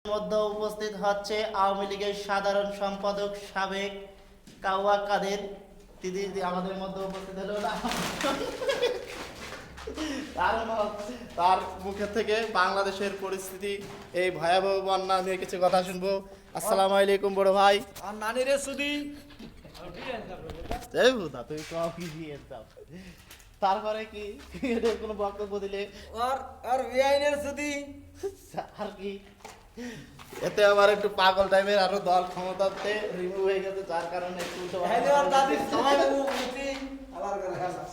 মধ্যে উপস্থিত হচ্ছে আওয়ামী লীগের সাধারণ সম্পাদক সাবেক কাওয়া কাদের দিদি আমাদের মধ্যে উপস্থিত হলো না। তার মুখে থেকে বাংলাদেশের পরিস্থিতি এই ভয়াবহ বন্যা নিয়ে কিছু কথা শুনবো। আসসালামু আলাইকুম বড় ভাই। আর নানি রে সুদি এই বুদা তুই কও কি দিয়ে দাও, তারপরে কি এদের কোনো বক্তব্য দিলে আর আর বিআইনের সুদি আর কি এতে আবার একটু পাগল টাইপের আরো দল ক্ষমতাতে রিমুভ হয়ে গেছে, যার কারণে একটু উল্টো হ্যালো আর দাদি সময় বাবু মুতি আবার করে খেলা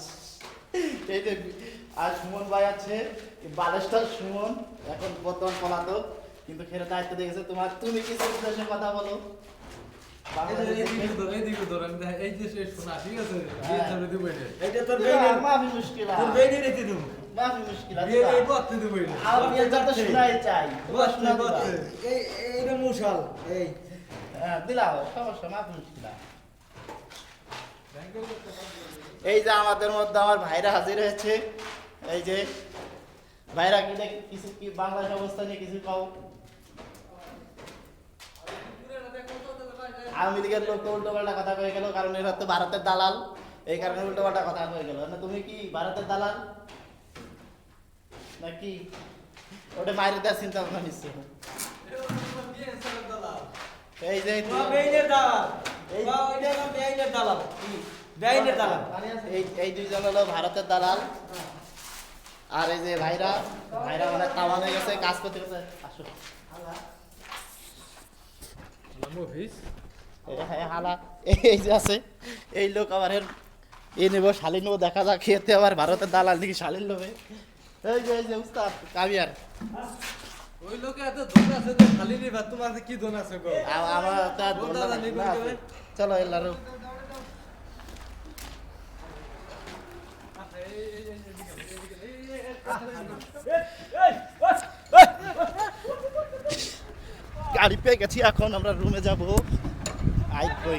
এই যে আর সুমন ভাই আছে, বালেশ্বর সুমন, এখন বর্তমান পলাতক, কিন্তু খেলে দায়িত্ব দিয়েছে তোমার। তুমি কিছু উদ্দেশ্যে কথা বলো। এইটা তোর মাফি মুশকিল, তোর বেনি রেখে দেব মাফি মুশকিল বিয়ে এই বলতে দেব আমি যত শোনাই চাই বসনা বলতে এই এইটা মুশাল এই দিলাও সমস্যা, মাফি মুশকিল। এই যে আমাদের মধ্যে আমার ভাইরা হাজির হয়েছে, এই যে ভাইরা কি কিছু কি বাংলাদেশ অবস্থা নিয়ে কিছু কও। আওয়ামী লীগের লোক উল্টো পাল্টা কথা হয়ে গেল, কারণ এরা তো ভারতের দালাল, এই কারণে উল্টো পাল্টা কথা হয়ে গেল। না তুমি কি ভারতের দালাল নাকি ওটা মায়ের দেওয়ার চিন্তা ভাবনা নিচ্ছে? এই যে বেইনের দালাল এই ওইটা না বেইনের দালাল কি বেইনের দালাল এই দুইজন হলো ভারতের দালাল। আর এই যে ভাইরা ভাইরা মানে তাওয়ান হয়ে গেছে, কাজ করতে গেছে। আসো হালা এই যে আছে এই লোক আবার এ নেব শালীন নেবো, দেখা যাক খেতে আবার ভারতের দালাল নাকি শালীন নেবে। এই যে উস্তাদ কাবিয়ার ওই লোকে এত ধন আছে যে খালি নিবা, তোমার কি ধন আছে গো? আমার তো আর ধন না আছে। চলো এলারো গাড়ি পেয়ে গেছি, এখন আমরা রুমে যাবো। আই কই